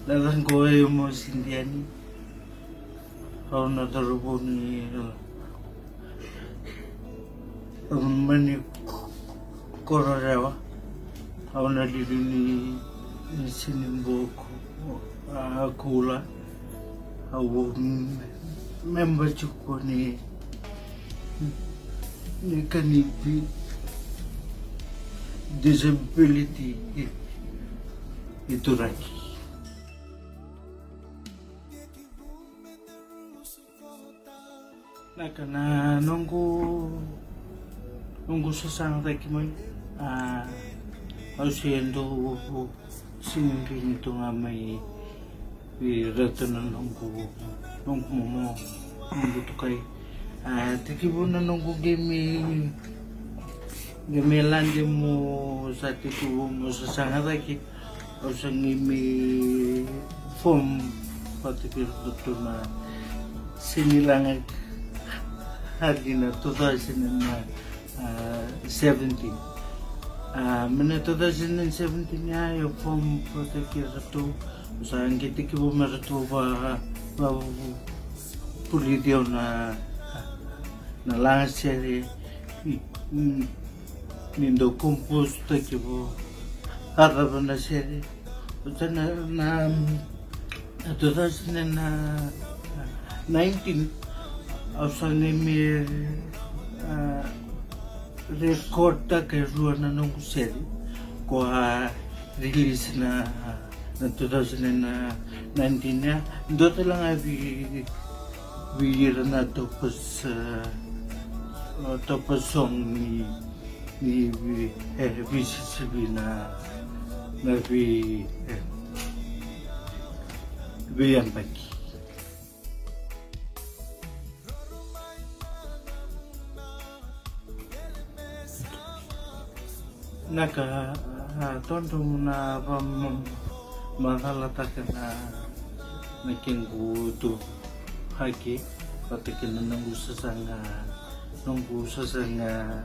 Dalam kowe mo sindiani kau na tarubuni mani korarewa kau na diduni Senibua Koula au member cukup ni kanipi disability itu lagi. Nah, karena nunggu sesang lagi mo, harus yendo singring itu ngamai biratan nunggu mo tuh kay, tiki po na nunggu game landi mo sa tiku mo sesang lagi, harus ngimi form patikir dokter na sinilang hari na 2017. Mana 2017 niya yung form patikir to sa ngiti kibo marato ba pulidio na lang seri nindo compost kibo harap na seri na 2019 ausang may record ta kayo na nung seri ko release na 2019 niya doon lang ay bigyan na tapos song ni VCCB na biyang bagi. Naka tonto na mahalata na nakinggu tu haki patikin na nunggu sasanga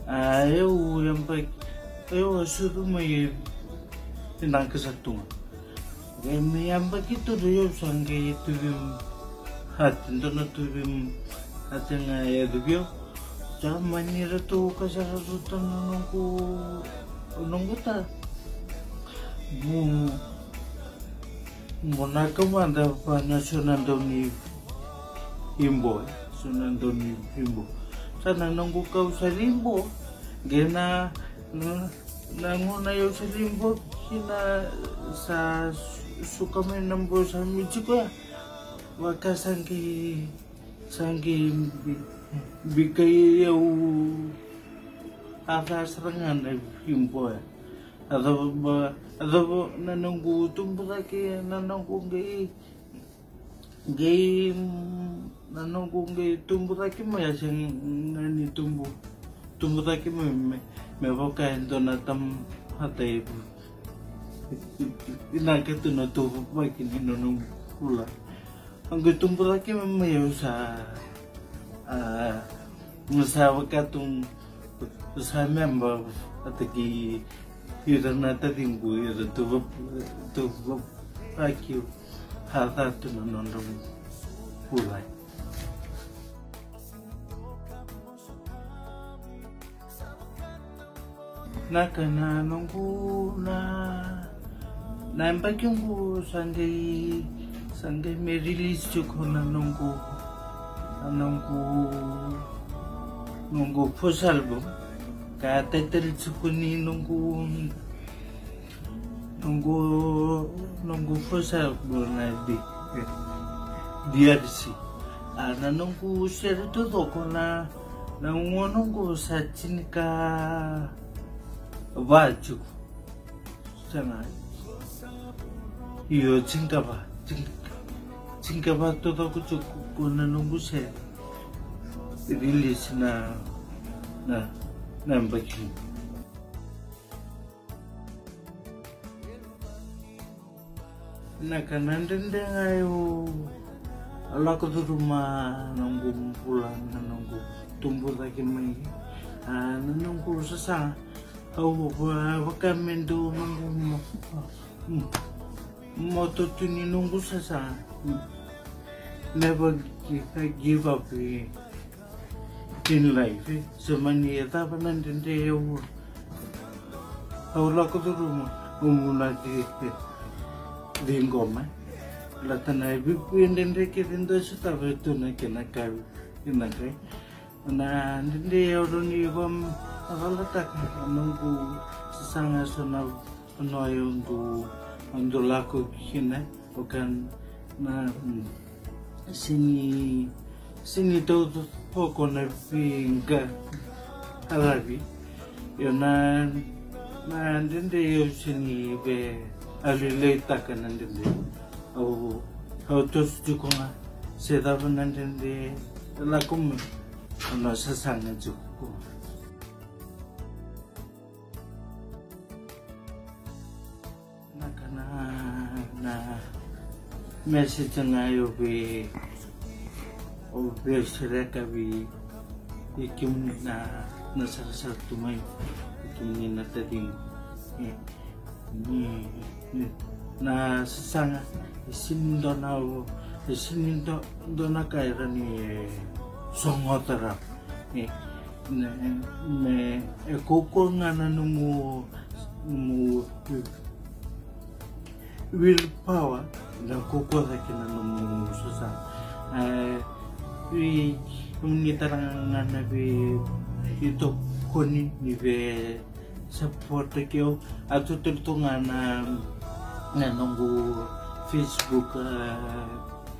ayaw yang baik ayaw suruh may tinang kesatuan may yang baik itu ayaw sangge itu hatin to na tu hatin ayaw dubyo zaman nira tu kasararutan na nunggu ta mo nakamanda pa national doni himbo sana nunggu kau sa limbo gena nanguna yo sa limbo kina sa sukame nambo sa michiko ya waka sangki bigay yo ata serangan na himbo ya atau nanunggu tumbuh lagi nanunggu tumbuh lagi mah ya sing ngani tumbuh lagi me bokain donatam hati ibu inaket tu na tumbuh lagi ni nanunggu pula anggo tumbuh lagi memang ya usah wakatung usah member ataki yun na tatinggu yun tuh lagi hata tu nanong pulai. Nah karena nunggu nampak yung sanggay merilis juga nunggu first album. Kata tercukuni nunggu first album na dia sih. Ana nunggu share itu toko na nunggu sa cinika baju sana. Iyo cinka ba tu toko cukup na nunggu share rilis na bagi. Nah kanan dende ngayo ala ko rumah nunggu pulang nunggu tumbuh lagi mai nunggu sesa wakamendo nunggu moto tuni nunggu sasa. Never give up in life. Semani eta panandende eu la kuduru umuna di ngoma. La tanai bibi ndende kirindo suta betu na kenakawi inakai. Na ndende eu ni bom agala tak nunggu sesanga sona noi untuk laku kina bukan na sini tu poko na pinga alabi yo na ndende yo sini be alile takana ndende au tos jukonga sedava ndende lakum no sasanga juko na message ngayo be sereka bi ikim na satu mai ikim na tadi ni na sesanga isin dona kaira ni songotara me ekoko ngana numu willpower na koko zakina numu susah Umnitarang na be ito koni ni be support kyo ato tultungan na nunggu Facebook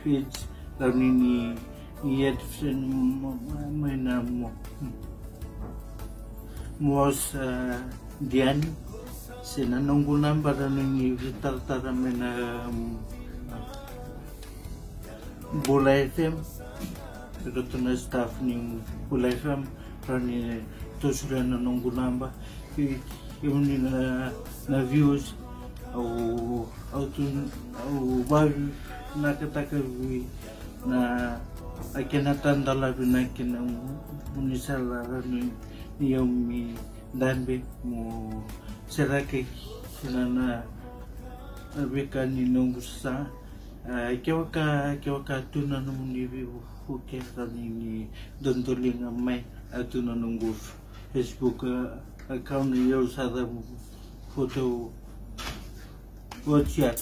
feeds ni Edson may na mos dian sinanunggu number ni vital may na Bula FM. Pero tu na staff ni Bula FM rani to sudah nunggu nambah ini na views au baru na katakan na akhirnya tanda labi na kena munisala rani yomi dambe mu serake kena bekan ni nunggu sa Kiwaka tuna nung nibi hukesa ni dontoling amay atuna nung Facebook account niyo sa foto watch ya